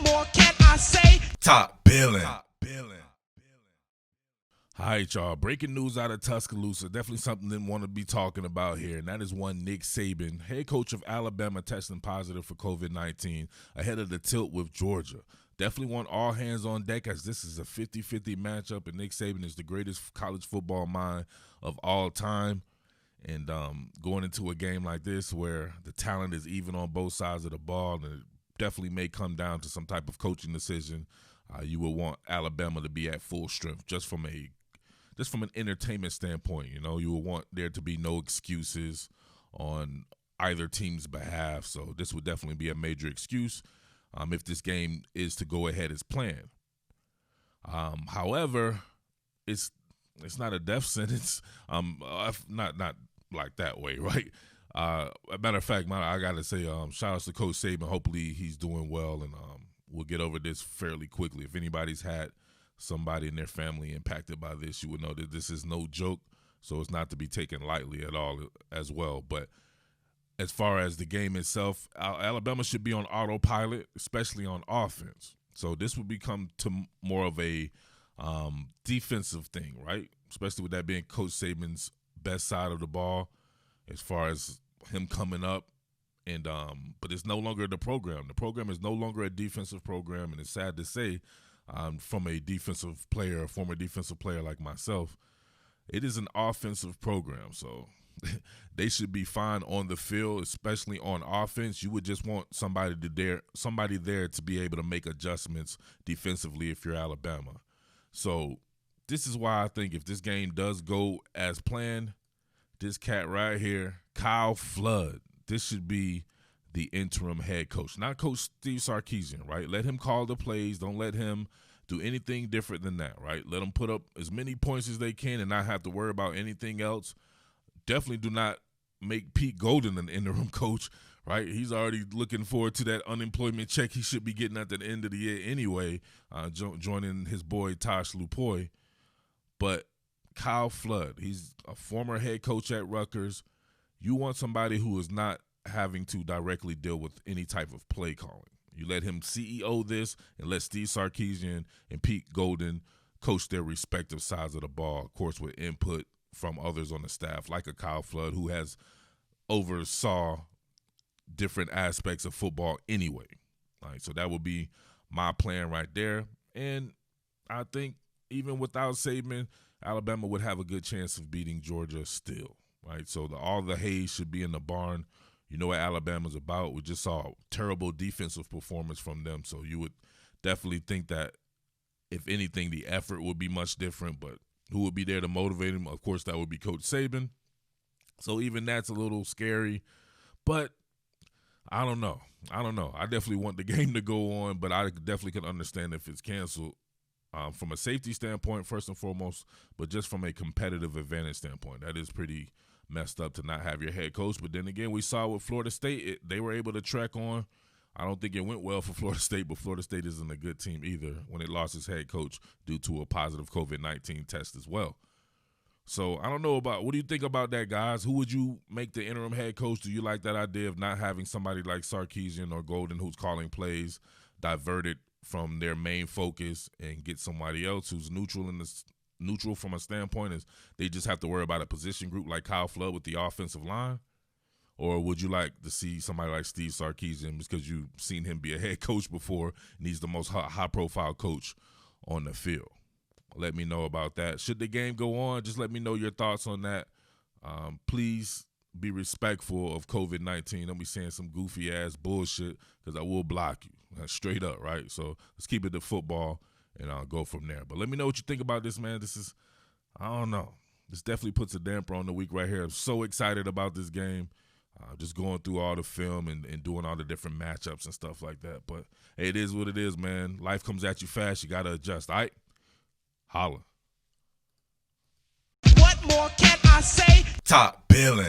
more can I say? Top Billin. All right, y'all. Breaking news out of Tuscaloosa. Definitely something they want to be talking about here, and that is one Nick Saban, head coach of Alabama, testing positive for COVID-19 ahead of the tilt with Georgia. Definitely want all hands on deck, as this is a 50-50 matchup, and Nick Saban is the greatest college football mind of all time. And going into a game like this where the talent is even on both sides of the ball, and it definitely may come down to some type of coaching decision, you would want Alabama to be at full strength just from an entertainment standpoint. You know, you would want there to be no excuses on either team's behalf. So this would definitely be a major excuse if this game is to go ahead as planned. However, it's not a death sentence. Not like that way, right? A matter of fact, I got to say, shout outs to Coach Saban. Hopefully he's doing well, and we'll get over this fairly quickly. If anybody's had somebody in their family impacted by this, you would know that this is no joke, so it's not to be taken lightly at all as well. But as far as the game itself, Alabama should be on autopilot, especially on offense. So this would become to more of a defensive thing, right? Especially with that being Coach Saban's best side of the ball as far as him coming up. And but it's no longer the program. The program is no longer a defensive program, and it's sad to say, from a defensive player, a former defensive player like myself, it is an offensive program. So they should be fine on the field, especially on offense. You would just want somebody there to be able to make adjustments defensively if you're Alabama. So this is why I think if this game does go as planned, this cat right here, Kyle Flood, this should be the interim head coach, not Coach Steve Sarkisian, right? Let him call the plays. Don't let him do anything different than that, right? Let them put up as many points as they can and not have to worry about anything else. Definitely do not make Pete Golden an interim coach, right? He's already looking forward to that unemployment check he should be getting at the end of the year anyway, joining his boy Tosh Lupoy. But Kyle Flood, he's a former head coach at Rutgers. You want somebody who is not having to directly deal with any type of play calling. You let him CEO this and let Steve Sarkisian and Pete Golden coach their respective sides of the ball, of course, with input from others on the staff, like a Kyle Flood, who has oversaw different aspects of football anyway. All right, so that would be my plan right there. And I think even without Saban, Alabama would have a good chance of beating Georgia still. Right, so all the hay should be in the barn. You know what Alabama's about. We just saw a terrible defensive performance from them, so you would definitely think that, if anything, the effort would be much different. But who would be there to motivate him? Of course, that would be Coach Saban. So even that's a little scary. But I don't know. I definitely want the game to go on, but I definitely can understand if it's canceled. From a safety standpoint, first and foremost, but just from a competitive advantage standpoint, that is pretty messed up to not have your head coach. But then again, we saw with Florida State, they were able to trek on. I don't think it went well for Florida State, but Florida State isn't a good team either when it lost its head coach due to a positive COVID-19 test as well. So I don't know what do you think about that, guys? Who would you make the interim head coach? Do you like that idea of not having somebody like Sarkisian or Golden who's calling plays diverted from their main focus and get somebody else who's neutral from a standpoint, is they just have to worry about a position group like Kyle Flood with the offensive line? Or would you like to see somebody like Steve Sarkisian, because you've seen him be a head coach before and he's the most high-profile coach on the field? Let me know about that. Should the game go on, just let me know your thoughts on that. Please be respectful of COVID-19. Don't be saying some goofy-ass bullshit, because I will block you. Straight up, right? So let's keep it to football, and I'll go from there. But let me know what you think about this, man. I don't know. This definitely puts a damper on the week right here. I'm so excited about this game. Just going through all the film and doing all the different matchups and stuff like that. But hey, it is what it is, man. Life comes at you fast. You got to adjust, all right? Holla. What more can I say? Top Billin.